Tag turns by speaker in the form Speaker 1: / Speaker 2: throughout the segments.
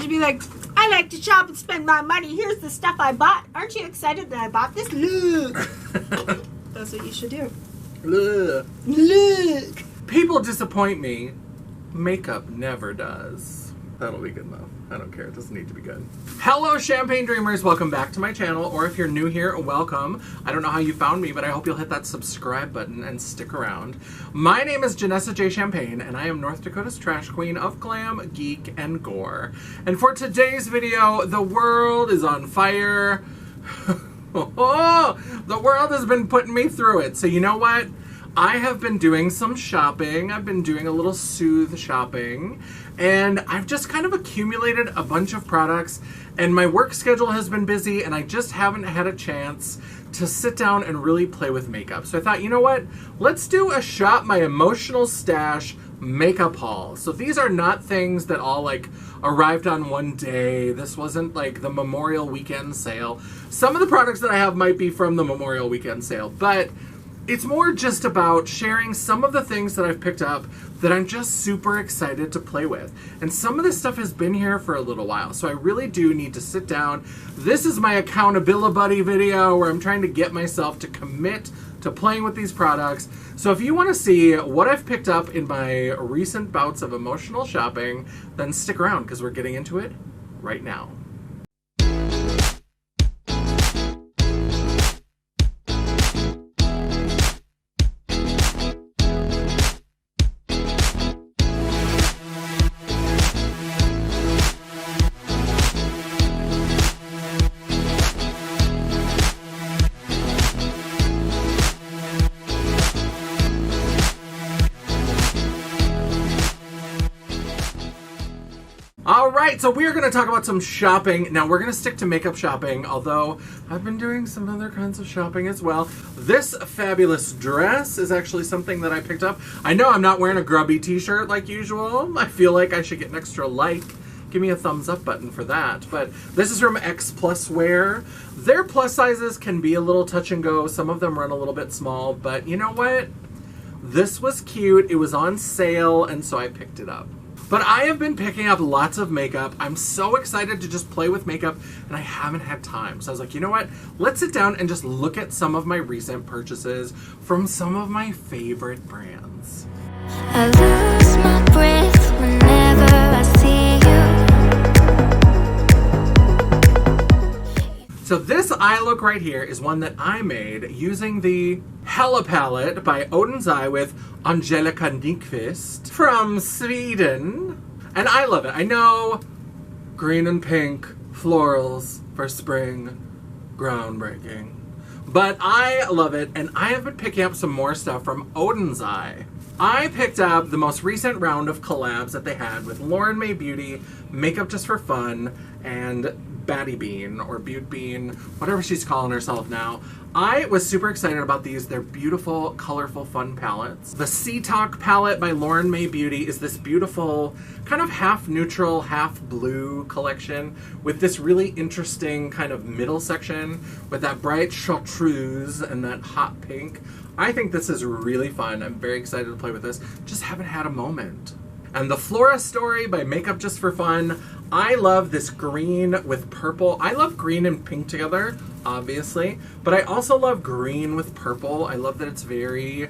Speaker 1: You'd be like, I like to shop and spend my money. Here's the stuff I bought. Aren't you excited that I bought this? Look. That's what you should do.
Speaker 2: Look.
Speaker 1: Look.
Speaker 2: People disappoint me. Makeup never does. That'll be good enough. I don't care. It doesn't need to be good. Hello, Champagne Dreamers. Welcome back to my channel. Or if you're new here, welcome. I don't know how you found me, but I hope you'll hit that subscribe button and stick around. My name is Janessa J. Champagne, and I am North Dakota's trash queen of glam, geek, and gore. And for today's video, the world is on fire. The world has been putting me through it. So you know what? I have been doing some shopping. I've been doing a little soothe shopping, and I've just kind of accumulated a bunch of products, and my work schedule has been busy, and I just haven't had a chance to sit down and really play with makeup. So I thought, you know what? Let's do a Shop My Emotional Stash makeup haul. So these are not things that all like arrived on one day. This wasn't like the Memorial Weekend sale. Some of the products that I have might be from the Memorial Weekend sale, but it's more just about sharing some of the things that I've picked up that I'm just super excited to play with. And some of this stuff has been here for a little while, so I really do need to sit down. This is my accountability buddy video where I'm trying to get myself to commit to playing with these products. So if you want to see what I've picked up in my recent bouts of emotional shopping, then stick around because we're getting into it right now. Alright, so we're going to talk about some shopping. Now, we're going to stick to makeup shopping, although I've been doing some other kinds of shopping as well. This fabulous dress is actually something that I picked up. I know I'm not wearing a grubby t-shirt like usual. I feel like I should get an extra like. Give me a thumbs up button for that. But this is from X Plus Wear. Their plus sizes can be a little touch and go. Some of them run a little bit small, but you know what? This was cute. It was on sale, and so I picked it up. But I have been picking up lots of makeup. I'm so excited to just play with makeup, and I haven't had time. So I was like, you know what? Let's sit down and just look at some of my recent purchases from some of my favorite brands.
Speaker 3: I lose my breath whenever I see you.
Speaker 2: So this eye look right here is one that I made using the Hella palette by Odin's Eye with Angelica Nyqvist from Sweden. And I love it. I know green and pink florals for spring, groundbreaking. But I love it, and I have been picking up some more stuff from Odin's Eye. I picked up the most recent round of collabs that they had with Lauren May Beauty, Makeup Just for Fun, and Batty Bean, or Butte Bean, whatever she's calling herself now. I was super excited about these. They're beautiful, colorful, fun palettes. The Sea Talk palette by Lauren May Beauty is this beautiful, kind of half neutral, half blue collection with this really interesting kind of middle section with that bright chartreuse and that hot pink. I think this is really fun. I'm very excited to play with this. Just haven't had a moment. And the Flora Story by Makeup Just for Fun. I love this green with purple. I love green and pink together, obviously, but I also love green with purple. I love that it's very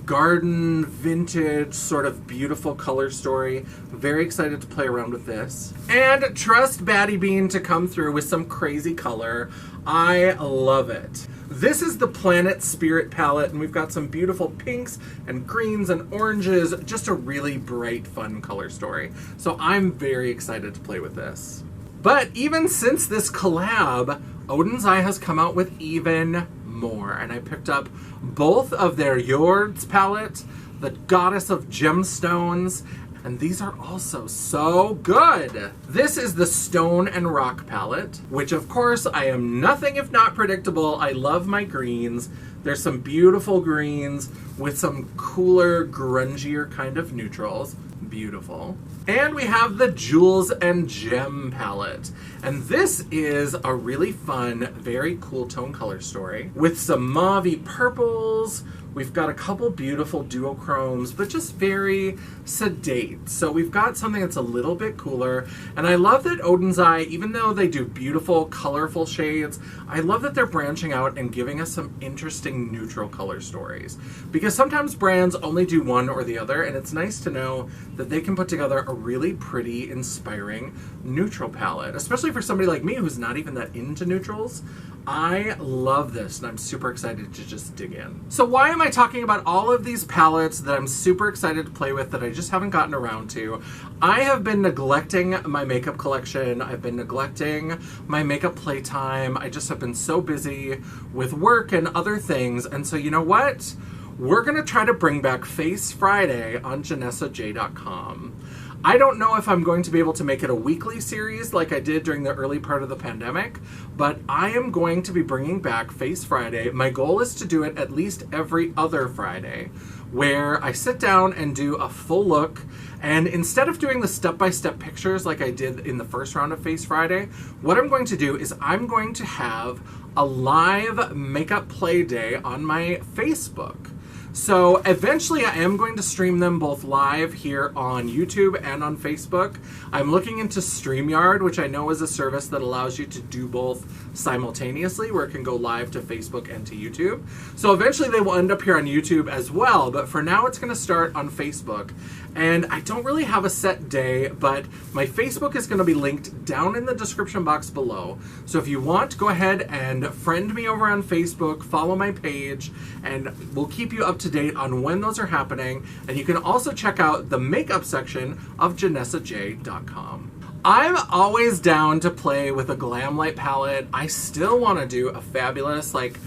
Speaker 2: garden, vintage, sort of beautiful color story. Very excited to play around with this. And trust Batty Bean to come through with some crazy color. I love it. This is the Planet Spirit palette, and we've got some beautiful pinks and greens and oranges, just a really bright, fun color story. So I'm very excited to play with this. But even since this collab, Odin's Eye has come out with even more, and I picked up both of their Jords palette, the Goddess of Gemstones, and these are also so good. This is the Stone and Rock palette, which of course I am nothing if not predictable. I love my greens. There's some beautiful greens with some cooler, grungier kind of neutrals. Beautiful. And we have the Jewels and Gem palette. And this is a really fun, very cool tone color story with some mauvey purples. We've got a couple beautiful duochromes, but just very sedate. So we've got something that's a little bit cooler. And I love that Odin's Eye, even though they do beautiful, colorful shades, I love that they're branching out and giving us some interesting neutral color stories. Because sometimes brands only do one or the other, and it's nice to know that they can put together a really pretty, inspiring neutral palette. Especially for somebody like me who's not even that into neutrals. I love this, and I'm super excited to just dig in. So why am I talking about all of these palettes that I'm super excited to play with that I just haven't gotten around to? I have been neglecting my makeup collection. I've been neglecting my makeup playtime. I just have been so busy with work and other things. And so you know what? We're gonna try to bring back Face Friday on JanessaJ.com. I don't know if I'm going to be able to make it a weekly series like I did during the early part of the pandemic, but I am going to be bringing back Face Friday. My goal is to do it at least every other Friday, where I sit down and do a full look, and instead of doing the step-by-step pictures like I did in the first round of Face Friday, what I'm going to do is I'm going to have a live makeup play day on my Facebook. So eventually I am going to stream them both live here on YouTube and on Facebook. I'm looking into StreamYard, which I know is a service that allows you to do both simultaneously, where it can go live to Facebook and to YouTube. So eventually they will end up here on YouTube as well, but for now it's going to start on Facebook. And I don't really have a set day, but my Facebook is going to be linked down in the description box below. So if you want, go ahead and friend me over on Facebook, follow my page, and we'll keep you up to date on when those are happening. And you can also check out the makeup section of JanessaJ.com. I'm always down to play with a glam light palette. I still want to do a fabulous, like,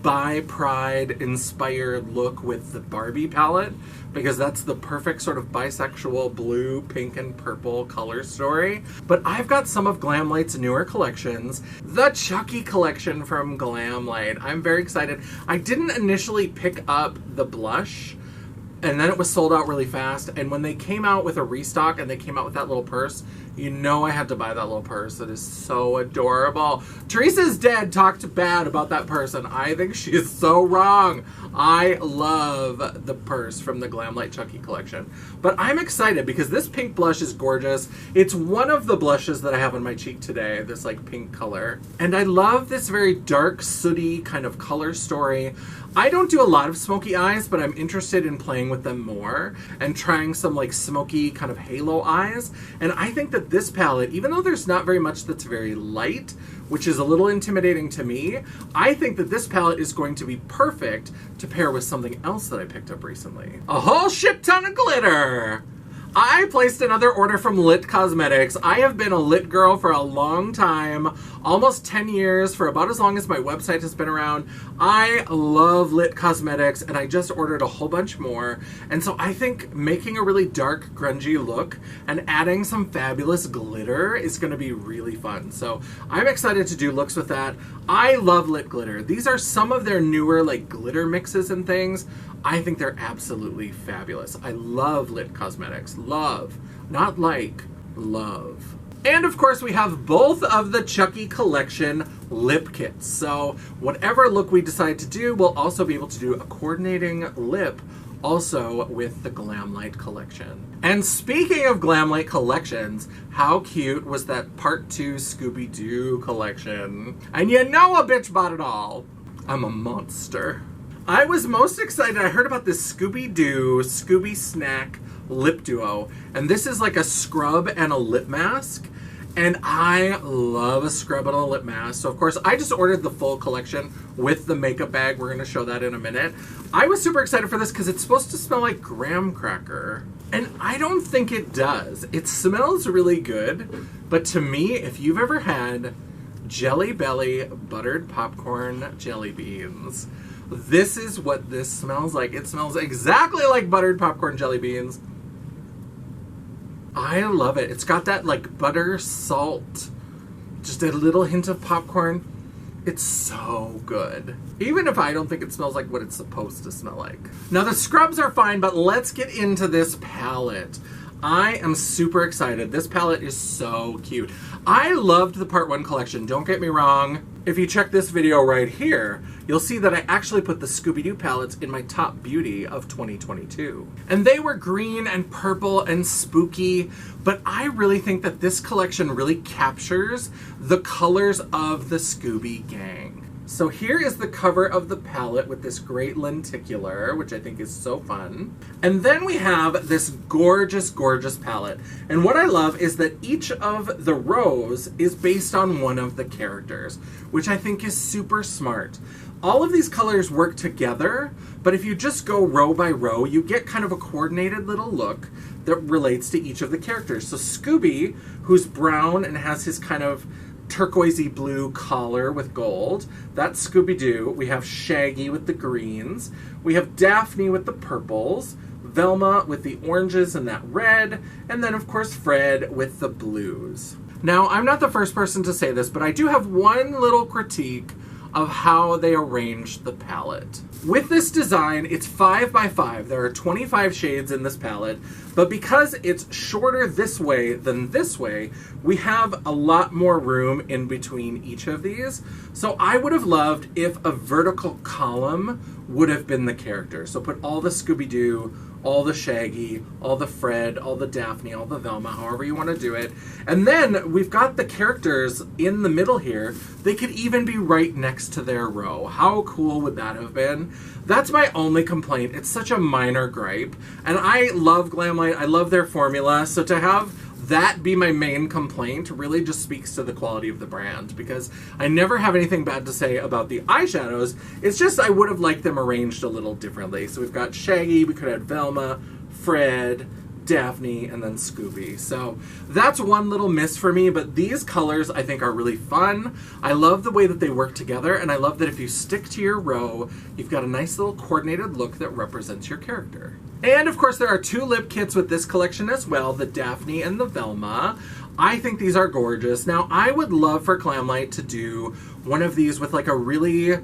Speaker 2: By Pride inspired look with the Barbie palette, because that's the perfect sort of bisexual blue, pink, and purple color story. But I've got some of Glamlight's newer collections, the Chucky collection from Glamlight. I'm very excited. I didn't initially pick up the blush, and then it was sold out really fast. And when they came out with a restock and they came out with that little purse, you know I had to buy that little purse. It is so adorable. Teresa's Dead talked bad about that purse, and I think she is so wrong. I love the purse from the Glamlight Chucky collection. But I'm excited because this pink blush is gorgeous. It's one of the blushes that I have on my cheek today, this like pink color. And I love this very dark, sooty kind of color story. I don't do a lot of smoky eyes, but I'm interested in playing with them more and trying some like smoky kind of halo eyes. And I think that this palette, even though there's not very much that's very light, which is a little intimidating to me, I think that this palette is going to be perfect to pair with something else that I picked up recently. A whole shit ton of glitter! I placed another order from Lit Cosmetics. I have been a lit girl for a long time, almost 10 years, for about as long as my website has been around. I love Lit Cosmetics, and I just ordered a whole bunch more. And so I think making a really dark, grungy look and adding some fabulous glitter is going to be really fun. So I'm excited to do looks with that. I love Lit Glitter. These are some of their newer like glitter mixes and things. I think they're absolutely fabulous. I love Lit Cosmetics. Love. Not like. Love. And of course we have both of the Chucky collection lip kits. So whatever look we decide to do, we'll also be able to do a coordinating lip also with the Glamlight collection. And speaking of Glamlight collections, how cute was that Part 2 Scooby-Doo collection? And you know a bitch bought it all. I'm a monster. I was most excited. I heard about this Scooby-Doo Scooby Snack lip duo, and this is like a scrub and a lip mask, and I love a scrub and a lip mask. So of course I just ordered the full collection with the makeup bag. We're going to show that in a minute. I was super excited for this because it's supposed to smell like graham cracker, and I don't think it does. It smells really good, but to me, if you've ever had Jelly Belly buttered popcorn jelly beans, this is what this smells like. It smells exactly like buttered popcorn jelly beans. I love it. It's got that like butter, salt, just a little hint of popcorn. It's so good. Even if I don't think it smells like what it's supposed to smell like. Now the scrubs are fine, but let's get into this palette. I am super excited. This palette is so cute. I loved the Part 1 collection, don't get me wrong. If you check this video right here, you'll see that I actually put the Scooby-Doo palettes in my top beauty of 2022. And they were green and purple and spooky, but I really think that this collection really captures the colors of the Scooby Gang. So here is the cover of the palette with this great lenticular, which I think is so fun. And then we have this gorgeous, gorgeous palette. And what I love is that each of the rows is based on one of the characters, which I think is super smart. All of these colors work together, but if you just go row by row, you get kind of a coordinated little look that relates to each of the characters. So Scooby, who's brown and has his kind of turquoisey blue collar with gold, that's Scooby-Doo. We have Shaggy with the greens. We have Daphne with the purples, Velma with the oranges and that red, and then of course Fred with the blues. Now, I'm not the first person to say this, but I do have one little critique of how they arranged the palette. With this design, it's 5 by 5. There are 25 shades in this palette, but because it's shorter this way than this way, we have a lot more room in between each of these. So I would have loved if a vertical column would have been the character. So put all the Scooby-Doo, all the Shaggy, all the Fred, all the Daphne, all the Velma, however you want to do it. And then we've got the characters in the middle here. They could even be right next to their row. How cool would that have been? That's my only complaint. It's such a minor gripe. And I love Glamlight. I love their formula. So to have that be my main complaint really just speaks to the quality of the brand, because I never have anything bad to say about the eyeshadows. It's just I would have liked them arranged a little differently. So we've got Shaggy, we could have Velma, Fred, Daphne, and then Scooby. So that's one little miss for me, but these colors I think are really fun. I love the way that they work together, and I love that if you stick to your row, you've got a nice little coordinated look that represents your character. And of course there are 2 lip kits with this collection as well, the Daphne and the Velma. I think these are gorgeous. Now I would love for Glamlight to do one of these with like a really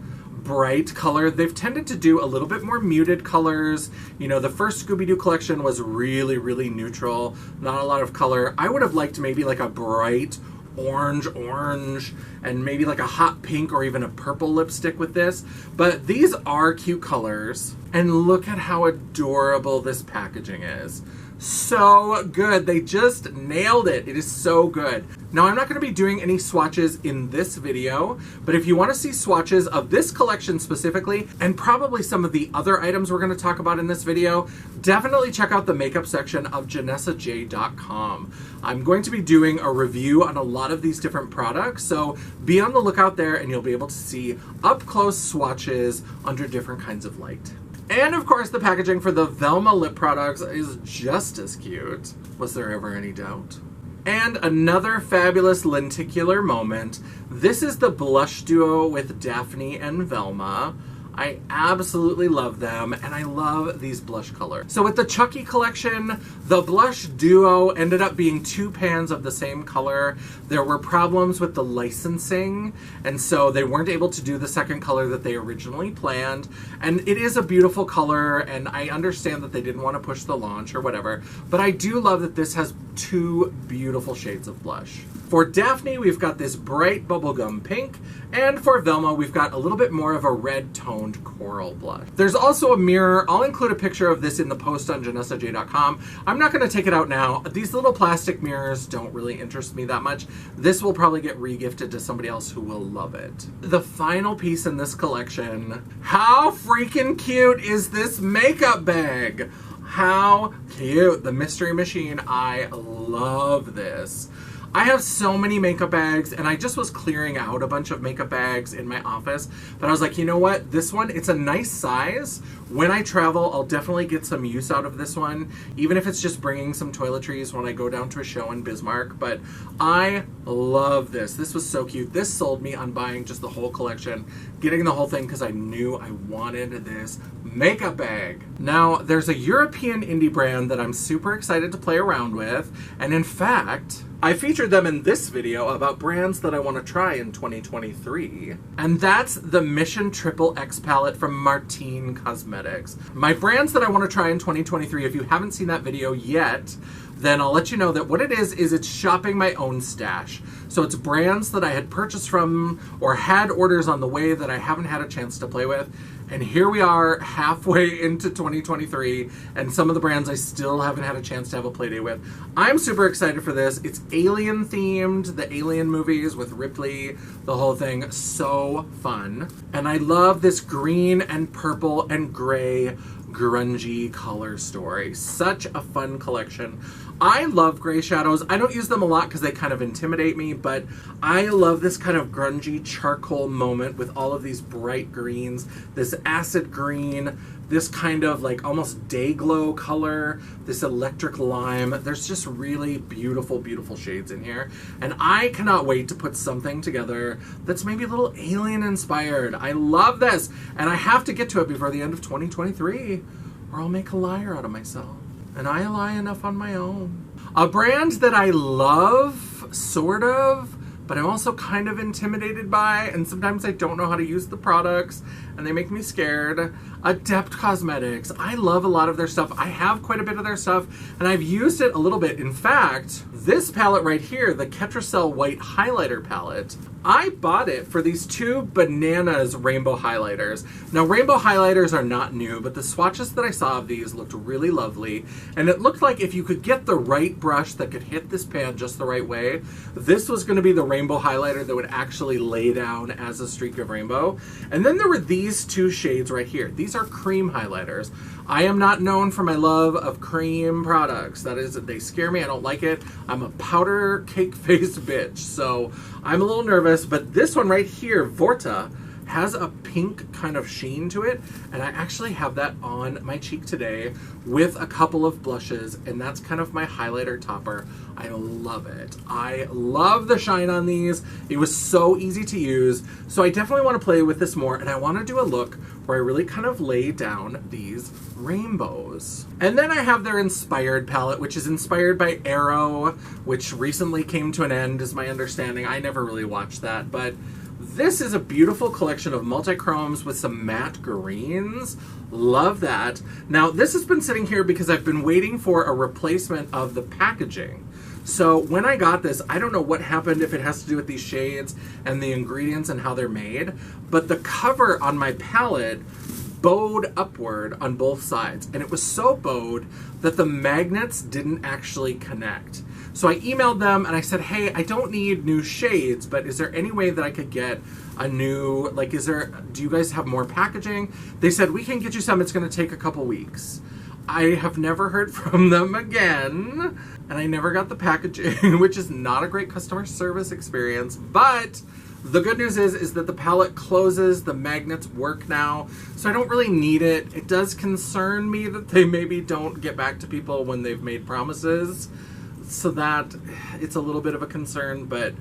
Speaker 2: bright color. They've tended to do a little bit more muted colors. You know, the first Scooby-Doo collection was really, really neutral, not a lot of color. I would have liked maybe like a bright orange, and maybe like a hot pink or even a purple lipstick with this. But these are cute colors, and look at how adorable this packaging is. So good. They just nailed it. It is so good. Now, I'm not going to be doing any swatches in this video, but if you want to see swatches of this collection specifically, and probably some of the other items we're going to talk about in this video, definitely check out the makeup section of JanessaJ.com. I'm going to be doing a review on a lot of these different products, so be on the lookout there and you'll be able to see up-close swatches under different kinds of light. And of course, the packaging for the Velma lip products is just as cute. Was there ever any doubt? And another fabulous lenticular moment. This is the blush duo with Daphne and Velma. I absolutely love them, and I love these blush colors. So with the Chucky collection, the blush duo ended up being 2 pans of the same color. There were problems with the licensing, and so they weren't able to do the second color that they originally planned. And it is a beautiful color, and I understand that they didn't want to push the launch or whatever, but I do love that this has 2 beautiful shades of blush. For Daphne, we've got this bright bubblegum pink, and for Velma, we've got a little bit more of a red toned coral blush. There's also a mirror. I'll include a picture of this in the post on JanessaJ.com. I'm not going to take it out now. These little plastic mirrors don't really interest me that much. This will probably get re-gifted to somebody else who will love it. The final piece in this collection. How freaking cute is this makeup bag? How cute. The Mystery Machine. I love this. I have so many makeup bags, and I just was clearing out a bunch of makeup bags in my office, but I was like, you know what? This one, it's a nice size. When I travel, I'll definitely get some use out of this one, even if it's just bringing some toiletries when I go down to a show in Bismarck, but I love this. This was so cute. This sold me on buying just the whole collection, getting the whole thing because I knew I wanted this makeup bag. Now, there's a European indie brand that I'm super excited to play around with, and in fact, I featured them in this video about brands that I want to try in 2023. And that's the Mission Triple X palette from Martine Cosmetics. My brands that I want to try in 2023, if you haven't seen that video yet, then I'll let you know that what it is it's shopping my own stash. So it's brands that I had purchased from or had orders on the way that I haven't had a chance to play with. And here we are halfway into 2023, and some of the brands I still haven't had a chance to have a play day with. I'm super excited for this. It's Alien themed, the Alien movies with Ripley, the whole thing. So fun. And I love this green and purple and gray grungy color story. Such a fun collection. I love gray shadows. I don't use them a lot because they kind of intimidate me, but I love this kind of grungy charcoal moment with all of these bright greens, this acid green, this kind of like almost day glow color, this electric lime. There's just really beautiful, beautiful shades in here. And I cannot wait to put something together that's maybe a little Alien inspired. I love this. And I have to get to it before the end of 2023 or I'll make a liar out of myself. And I lie enough on my own. A brand that I love, sort of, but I'm also kind of intimidated by, and sometimes I don't know how to use the products, and they make me scared. Adept Cosmetics. I love a lot of their stuff. I have quite a bit of their stuff, and I've used it a little bit. In fact, this palette right here, the Ketracel White Highlighter Palette, I bought it for these two Bananas rainbow highlighters. Now, rainbow highlighters are not new, but the swatches that I saw of these looked really lovely, and it looked like if you could get the right brush that could hit this pan just the right way, this was going to be the rainbow highlighter that would actually lay down as a streak of rainbow. And then there were these two shades right here. These are cream highlighters. I am not known for my love of cream products. That is, they scare me. I don't like it. I'm a powder cake-faced bitch, so I'm a little nervous. But this one right here, Vorta, has a pink kind of sheen to it, and I actually have that on my cheek today with a couple of blushes, and that's kind of my highlighter topper. I love it. I love the shine on these. It was so easy to use, so I definitely want to play with this more, and I want to do a look where I really kind of lay down these rainbows. And then I have their Inspired palette, which is inspired by Arrow, which recently came to an end, is my understanding. I never really watched that, but this is a beautiful collection of multi-chromes with some matte greens. Love that. Now, this has been sitting here because I've been waiting for a replacement of the packaging. So when I got this, I don't know what happened, if it has to do with these shades and the ingredients and how they're made, but the cover on my palette bowed upward on both sides. And it was so bowed that the magnets didn't actually connect. So I emailed them and I said, hey, I don't need new shades, but is there any way that I could get a new, like, do you guys have more packaging? They said, we can get you some, it's gonna take a couple weeks. I have never heard from them again, and I never got the packaging, which is not a great customer service experience, but the good news is that the palette closes, the magnets work now, so I don't really need it. It does concern me that they maybe don't get back to people when they've made promises, so that it's a little bit of a concern, but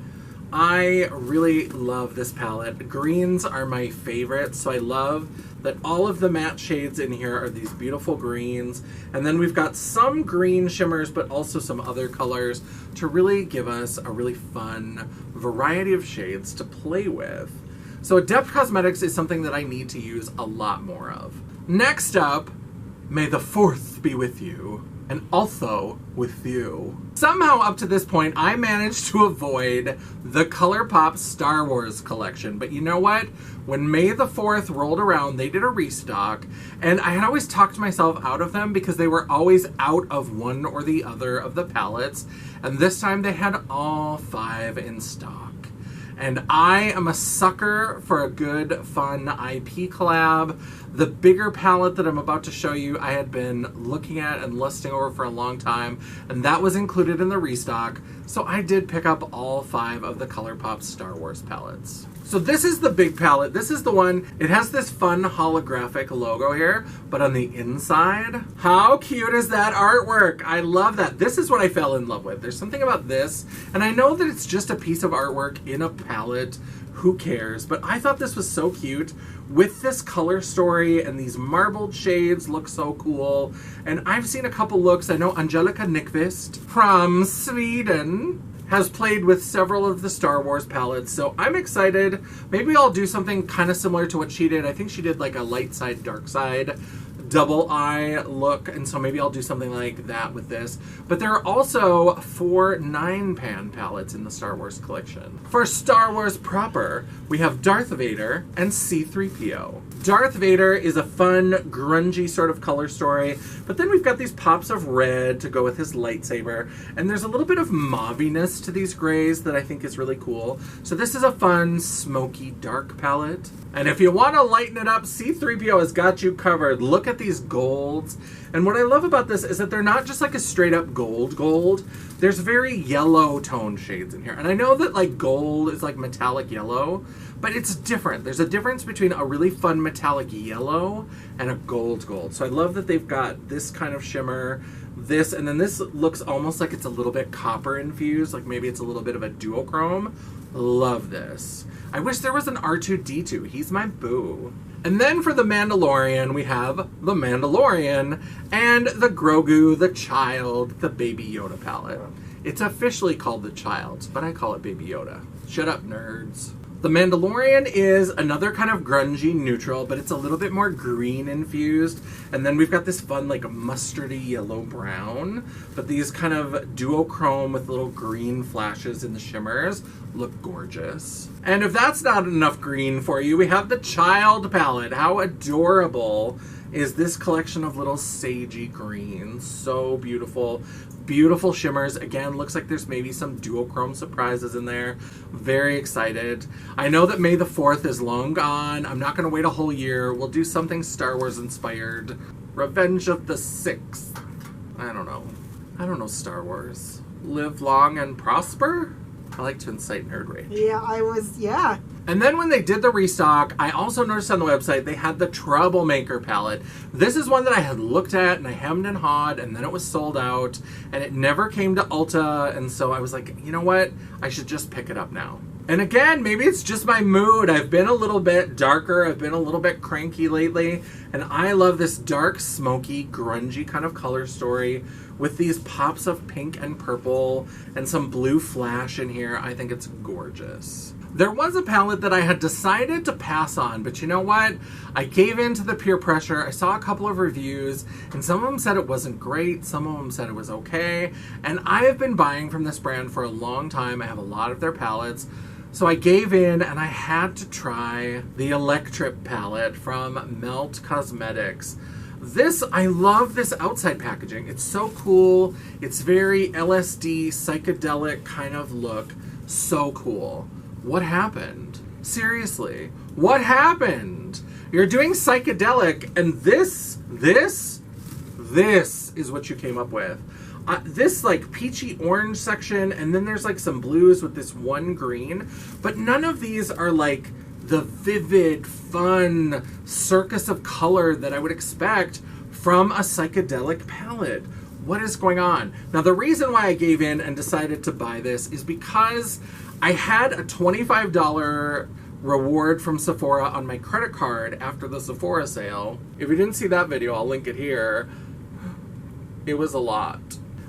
Speaker 2: I really love this palette. Greens are my favorite, so I love that all of the matte shades in here are these beautiful greens, and then we've got some green shimmers, but also some other colors to really give us a really fun variety of shades to play with. So Adept Cosmetics is something that I need to use a lot more of. Next up, may the 4th be with you, and also with you. Somehow up to this point, I managed to avoid the ColourPop Star Wars collection, but you know what? When May the 4th rolled around, they did a restock, and I had always talked myself out of them because they were always out of one or the other of the palettes, and this time they had all 5 in stock. And I am a sucker for a good, fun IP collab. The bigger palette that I'm about to show you, I had been looking at and lusting over for a long time, and that was included in the restock. So I did pick up all 5 of the ColourPop Star Wars palettes. So this is the big palette. This is the one, it has this fun holographic logo here, but on the inside, how cute is that artwork? I love that. This is what I fell in love with. There's something about this, and I know that it's just a piece of artwork in a palette, who cares? But I thought this was so cute with this color story, and these marbled shades look so cool. And I've seen a couple looks. I know Angelica Nyqvist from Sweden has played with several of the Star Wars palettes, so I'm excited. Maybe I'll do something kind of similar to what she did. I think she did like a light side, dark side double eye look, and so maybe I'll do something like that with this. But there are also 4 9-pan palettes in the Star Wars collection. For Star Wars proper, we have Darth Vader and C-3PO. Darth Vader is a fun, grungy sort of color story, but then we've got these pops of red to go with his lightsaber, and there's a little bit of mauviness to these grays that I think is really cool. So this is a fun, smoky, dark palette. And if you want to lighten it up, C-3PO has got you covered. Look at these golds. And what I love about this is that they're not just like a straight up gold. There's very yellow tone shades in here. And I know that like gold is like metallic yellow, but it's different. There's a difference between a really fun metallic yellow and a gold. So I love that they've got this kind of shimmer, this, and then this looks almost like it's a little bit copper infused, like maybe it's a little bit of a duochrome. Love this. I wish there was an R2-D2. He's my boo. And then for the Mandalorian, we have the Mandalorian and the Grogu, the Child, the Baby Yoda palette. It's officially called the Child, but I call it Baby Yoda. Shut up, nerds. The Mandalorian is another kind of grungy neutral, but it's a little bit more green infused. And then we've got this fun, like, mustardy yellow-brown. But these kind of duochrome with little green flashes in the shimmers look gorgeous. And if that's not enough green for you, we have the Child palette. How adorable is this collection of little sagey greens? So beautiful. Beautiful shimmers. Again, looks like there's maybe some duochrome surprises in there. Very excited. I know that May the 4th is long gone. I'm not going to wait a whole year. We'll do something Star Wars inspired. Revenge of the 6th. I don't know Star Wars. Live long and prosper? I like to incite nerd rage.
Speaker 1: Yeah.
Speaker 2: And then when they did the restock, I also noticed on the website they had the Troublemaker palette. This is one that I had looked at and I hemmed and hawed, and then it was sold out, and it never came to Ulta, and so I was like, you know what? I should just pick it up now. And again, maybe it's just my mood. I've been a little bit darker. I've been a little bit cranky lately, and I love this dark, smoky, grungy kind of color story with these pops of pink and purple and some blue flash in here. I think it's gorgeous. There was a palette that I had decided to pass on, but you know what? I gave in to the peer pressure. I saw a couple of reviews, and some of them said it wasn't great. Some of them said it was okay. And I have been buying from this brand for a long time. I have a lot of their palettes. So I gave in, and I had to try the Electric palette from Melt Cosmetics. I love this outside packaging. It's so cool. It's very LSD, psychedelic kind of look. So cool. What happened? Seriously, what happened? You're doing psychedelic, and this is what you came up with. This like peachy orange section, and then there's like some blues with this one green, but none of these are like the vivid, fun circus of color that I would expect from a psychedelic palette. What is going on? Now, the reason why I gave in and decided to buy this is because I had a $25 reward from Sephora on my credit card after the Sephora sale. If you didn't see that video, I'll link it here. It was a lot.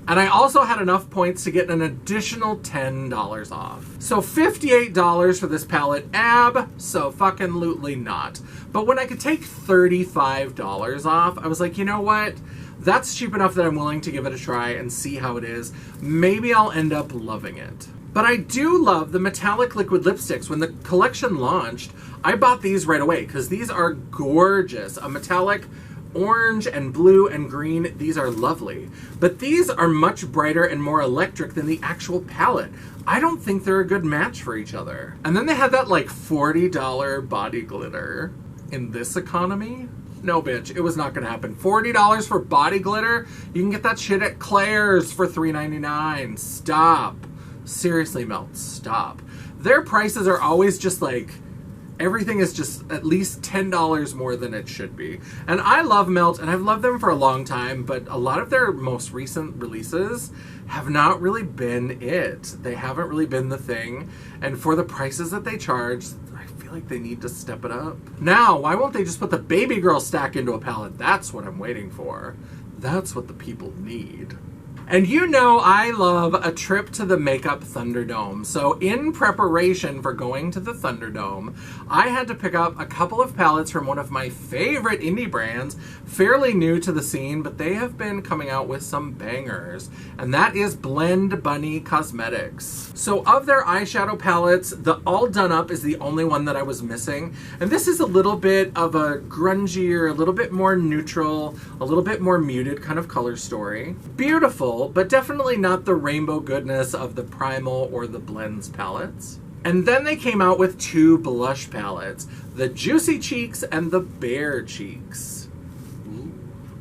Speaker 2: And I also had enough points to get an additional $10 off. So $58 for this palette, abso-fucking-lutely not. But when I could take $35 off, I was like, you know what? That's cheap enough that I'm willing to give it a try and see how it is. Maybe I'll end up loving it. But I do love the metallic liquid lipsticks. When the collection launched, I bought these right away because these are gorgeous. A metallic orange and blue and green, these are lovely. But these are much brighter and more electric than the actual palette. I don't think they're a good match for each other. And then they had that like $40 body glitter in this economy. No, bitch, it was not gonna happen. $40 for body glitter? You can get that shit at Claire's for $3.99. Stop. Seriously, Melt, stop. Their prices are always just like, everything is just at least $10 more than it should be. And I love Melt, and I've loved them for a long time, but a lot of their most recent releases have not really been it. They haven't really been the thing. And for the prices that they charge, I feel like they need to step it up. Now, why won't they just put the baby girl stack into a palette? That's what I'm waiting for. That's what the people need. And you know I love a trip to the Makeup Thunderdome. So in preparation for going to the Thunderdome, I had to pick up a couple of palettes from one of my favorite indie brands, fairly new to the scene, but they have been coming out with some bangers. And that is Blend Bunny Cosmetics. So of their eyeshadow palettes, the All Done Up is the only one that I was missing. And this is a little bit of a grungier, a little bit more neutral, a little bit more muted kind of color story. Beautiful, but definitely not the rainbow goodness of the Primal or the Blends palettes. And then they came out with two blush palettes, the Juicy Cheeks and the Bare Cheeks.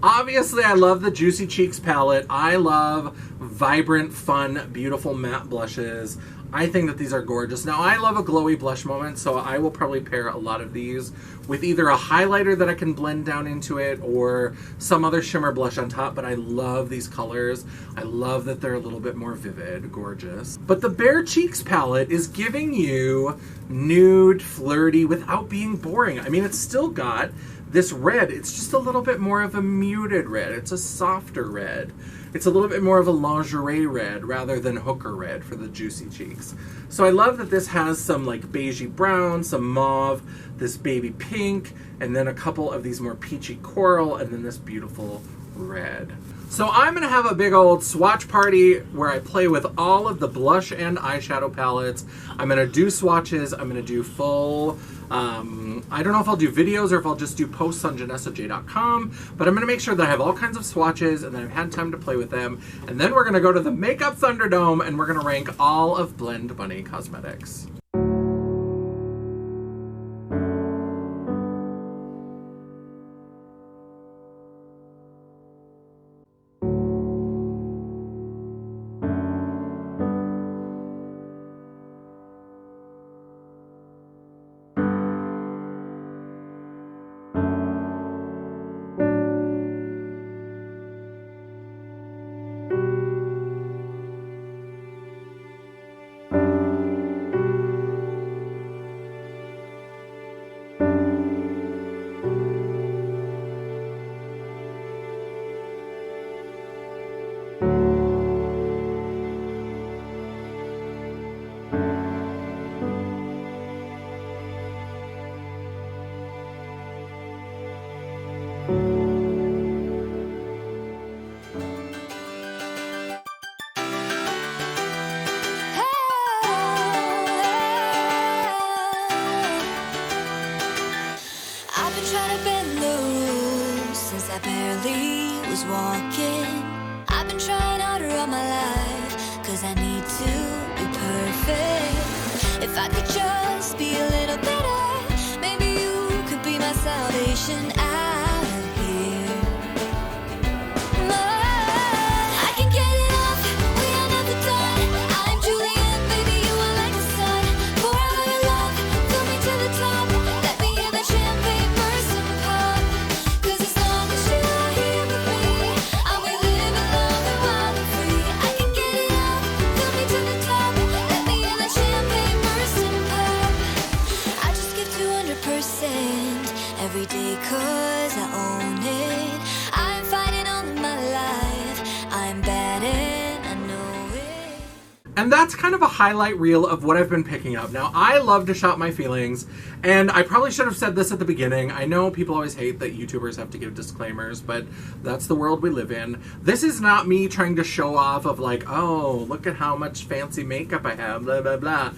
Speaker 2: Obviously, I love the Juicy Cheeks palette. I love vibrant, fun, beautiful matte blushes. I think that these are gorgeous. Now, I love a glowy blush moment, so I will probably pair a lot of these with either a highlighter that I can blend down into it or some other shimmer blush on top, but I love these colors. I love that they're a little bit more vivid, gorgeous. But the Bare Cheeks palette is giving you nude, flirty, without being boring. I mean, it's still got this red. It's just a little bit more of a muted red. It's a softer red. It's a little bit more of a lingerie red rather than hooker red for the Juicy Cheeks. So I love that this has some like beigey brown, some mauve, this baby pink, and then a couple of these more peachy coral, and then this beautiful red. So I'm going to have a big old swatch party where I play with all of the blush and eyeshadow palettes. I'm going to do swatches. I'm going to do full... I don't know if I'll do videos or if I'll just do posts on JanessaJ.com, but I'm going to make sure that I have all kinds of swatches and that I've had time to play with them. And then we're going to go to the Makeup Thunderdome and we're going to rank all of Blend Bunny Cosmetics.
Speaker 3: I barely was walking. I've been trying harder all my life, 'cause I need to be perfect. If I could just be a little better, maybe you could be my salvation out of here. I can get it off, we are never done. I'm Julian, baby, you are like the sun. Pour out your love, fill me to the top. Let me hear that champagne burst and pop. 'Cause as long as you are here with me, I will live and love and wild and free. I can get it off, fill me to the top. Let me hear that champagne burst and pop. I just give 200% every day 'cause I own it. I'm fighting all of my life. I'm bad and I know it.
Speaker 2: And that's kind of a highlight reel of what I've been picking up. Now, I love to shop my feelings, and I probably should have said this at the beginning. I know people always hate that YouTubers have to give disclaimers, but that's the world we live in. This is not me trying to show off of like, oh, look at how much fancy makeup I have, blah, blah, blah.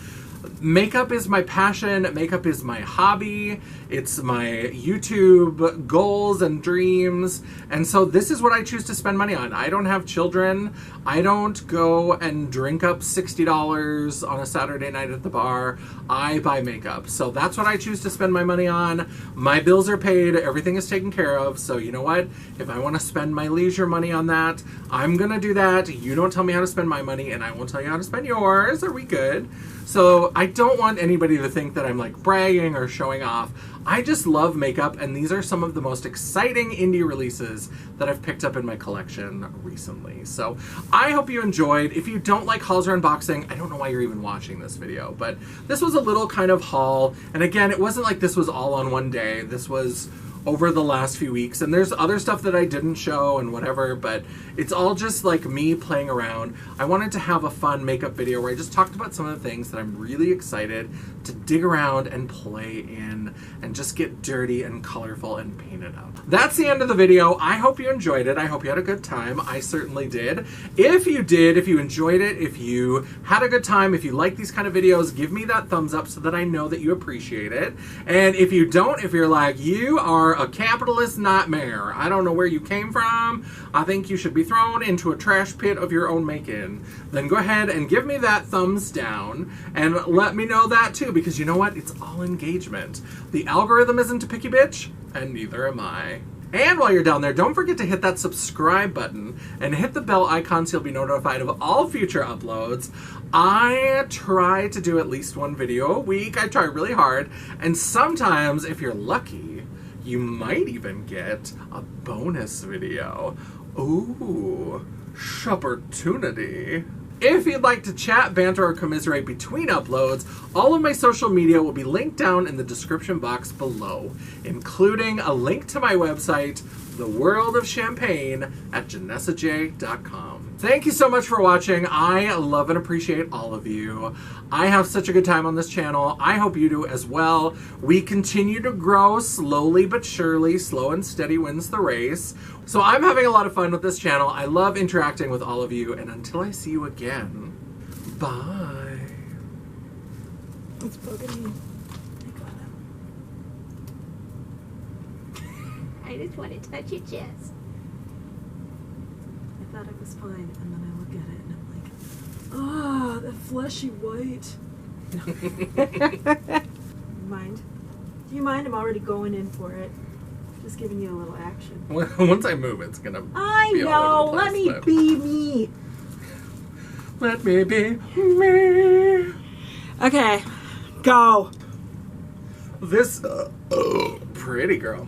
Speaker 2: Makeup is my passion. Makeup is my hobby. It's my YouTube goals and dreams. And so this is what I choose to spend money on. I don't have children. I don't go and drink up $60 on a Saturday night at the bar. I buy makeup. So that's what I choose to spend my money on. My bills are paid. Everything is taken care of. So you know what? If I want to spend my leisure money on that, I'm going to do that. You don't tell me how to spend my money, and I won't tell you how to spend yours. Are we good? So I don't want anybody to think that I'm like bragging or showing off. I just love makeup, and these are some of the most exciting indie releases that I've picked up in my collection recently. So I hope you enjoyed. If you don't like hauls or unboxing, I don't know why you're even watching this video, but this was a little kind of haul. And again, it wasn't like this was all on one day. This was over the last few weeks, and there's other stuff that I didn't show and whatever, but it's all just like me playing around. I wanted to have a fun makeup video where I just talked about some of the things that I'm really excited to dig around and play in and just get dirty and colorful and paint it up. That's the end of the video. I hope you enjoyed it. I hope you had a good time. I certainly did. If you did, if you enjoyed it, if you had a good time, if you like these kind of videos, give me that thumbs up so that I know that you appreciate it. And if you don't, if you're like, you are a capitalist nightmare, I don't know where you came from, I think you should be thrown into a trash pit of your own making, then go ahead and give me that thumbs down and let me know that too, because you know what? It's all engagement. The algorithm isn't a picky bitch, and neither am I. And while you're down there, don't forget to hit that subscribe button and hit the bell icon so you'll be notified of all future uploads. I try to do at least one video a week. I try really hard. And sometimes, if you're lucky, you might even get a bonus video. Ooh, shopportunity. If you'd like to chat, banter, or commiserate between uploads, all of my social media will be linked down in the description box below, including a link to my website, The World of Champagne, at JanessaJ.com. Thank you so much for watching. I love and appreciate all of you. I have such a good time on this channel. I hope you do as well. We continue to grow slowly but surely. Slow and steady wins the race. So I'm having a lot of fun with this channel. I love interacting with all of you. And until I see you again, bye.
Speaker 1: It's poking me. I just want to touch your chest.
Speaker 4: I thought it was fine, and then I look at it and I'm like, ah, that fleshy white. Mind? Do you mind? I'm already going in for it. Just giving you a little action.
Speaker 2: Once I move, it's gonna
Speaker 1: I
Speaker 2: be all
Speaker 1: know.
Speaker 2: over the place,
Speaker 1: Let me
Speaker 2: but-
Speaker 1: be me.
Speaker 2: Let me be me.
Speaker 1: Okay, go.
Speaker 2: This pretty girl.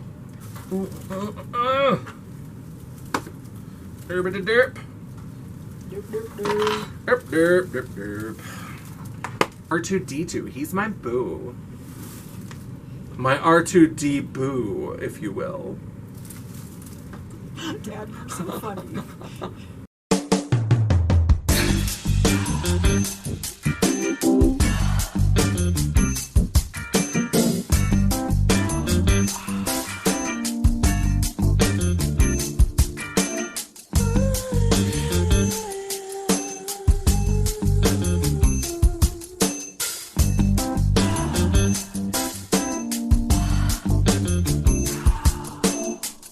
Speaker 2: Derp. Derp. R2D2, he's my boo. My R2D boo, if you will.
Speaker 4: Dad, you're so funny.